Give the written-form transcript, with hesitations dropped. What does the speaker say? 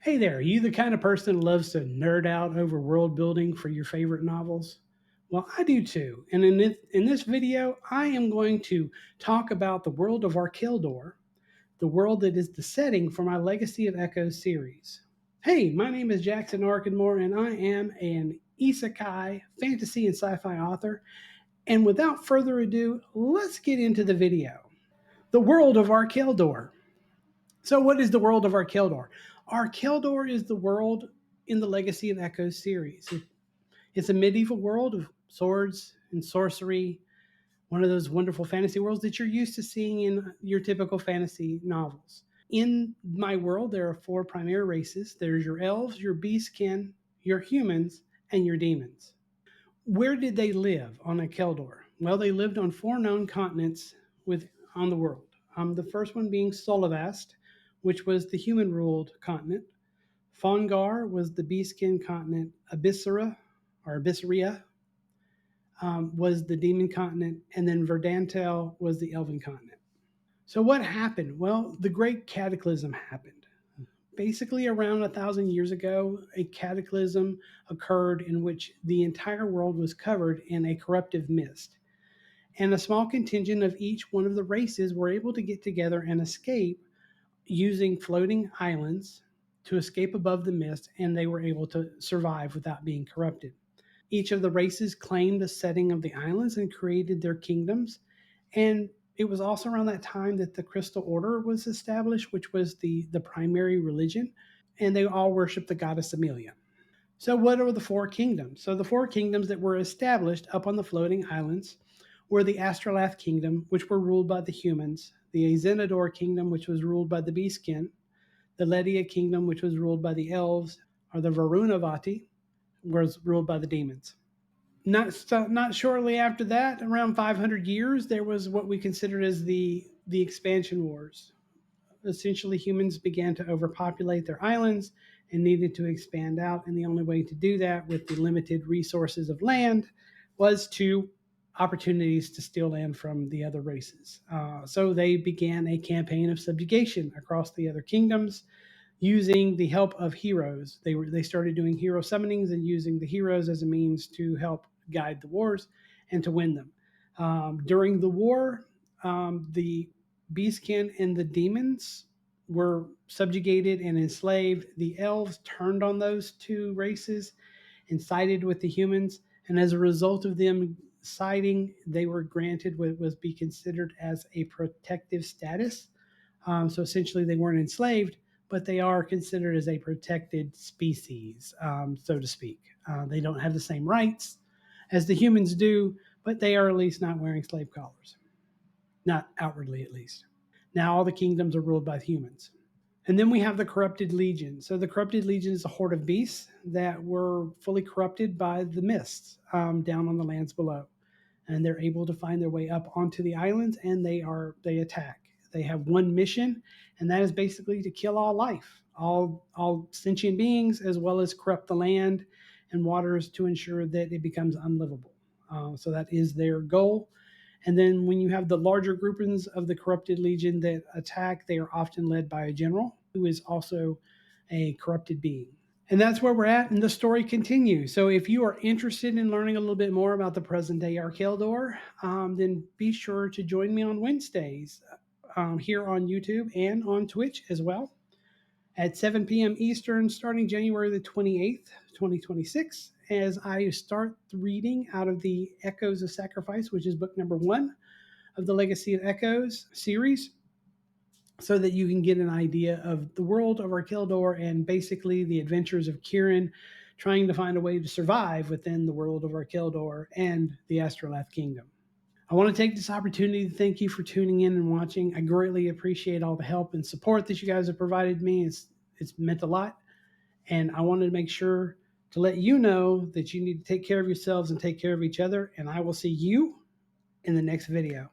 Hey there, are you the kind of person that loves to nerd out over world building for your favorite novels? Well, I do too. And in this video, I am going to talk about the world of Archaeldor, the world that is the setting for my Legacy of Echoes series. Hey, my name is Jackson Archaeldor, and I am an isekai, fantasy, and sci fi author. And without further ado, let's get into the video. The world of Archaeldor. So, what is the world of Archaeldor? Archaeldor is the world in the Legacy of Echoes series. It's a medieval world of swords and sorcery, one of those wonderful fantasy worlds that you're used to seeing in your typical fantasy novels. In my world, there are four primary races: there's your elves, your beastkin, your humans, and your demons. Where did they live on Archaeldor? Well, they lived on four known continents on the world. The first one being Solavast, which was the human-ruled continent. Fongar was the beastkin continent. Abysseria was the demon continent, and then Verdantel was the elven continent. So what happened? Well, the Great Cataclysm happened. Basically, around 1,000 years ago, a cataclysm occurred in which the entire world was covered in a corruptive mist. And a small contingent of each one of the races were able to get together and escape using floating islands to escape above the mist, and they were able to survive without being corrupted. Each of the races claimed the setting of the islands and created their kingdoms. And it was also around that time that the Crystal Order was established, which was the primary religion, and they all worshiped the goddess Amelia. So, what are the four kingdoms? So, the four kingdoms that were established up on the floating islands were the Astrolath kingdom, which were ruled by the humans, the Azenador kingdom, which was ruled by the Beastkin, the Ledia kingdom, which was ruled by the elves, or the Varunavati, was ruled by the demons. Not shortly after that, around 500 years, there was what we considered as the expansion wars. Essentially, humans began to overpopulate their islands and needed to expand out, and the only way to do that with the limited resources of land was to opportunities to steal land from the other races. So they began a campaign of subjugation across the other kingdoms using the help of heroes. They started doing hero summonings and using the heroes as a means to help guide the wars and to win them. During the war, the Beastkin and the demons were subjugated and enslaved. The elves turned on those two races and sided with the humans. And as a result of them siding, they were granted what was be considered as a protective status. So essentially, they weren't enslaved, but they are considered as a protected species, so to speak. They don't have the same rights as the humans do, but they are at least not wearing slave collars, not outwardly at least. Now, all the kingdoms are ruled by humans. And then we have the Corrupted Legion. So the Corrupted Legion is a horde of beasts that were fully corrupted by the mists down on the lands below. And they're able to find their way up onto the islands, and they attack. They have one mission, and that is basically to kill all life, all sentient beings, as well as corrupt the land and waters to ensure that it becomes unlivable. So that is their goal. And then when you have the larger groupings of the Corrupted Legion that attack, they are often led by a general who is also a corrupted being. And that's where we're at, and the story continues. So if you are interested in learning a little bit more about the present day Archaeldor, then be sure to join me on Wednesdays here on YouTube and on Twitch as well at 7 p.m. Eastern, starting January the 28th, 2026, as I start reading out of the Echoes of Sacrifice, which is book number 1 of the Legacy of Echoes series, so that you can get an idea of the world of Archaeldor and basically the adventures of Kieran trying to find a way to survive within the world of Archaeldor and the Astrolath Kingdom. I want to take this opportunity to thank you for tuning in and watching. I greatly appreciate all the help and support that you guys have provided me. It's meant a lot. And I wanted to make sure to let you know that you need to take care of yourselves and take care of each other. And I will see you in the next video.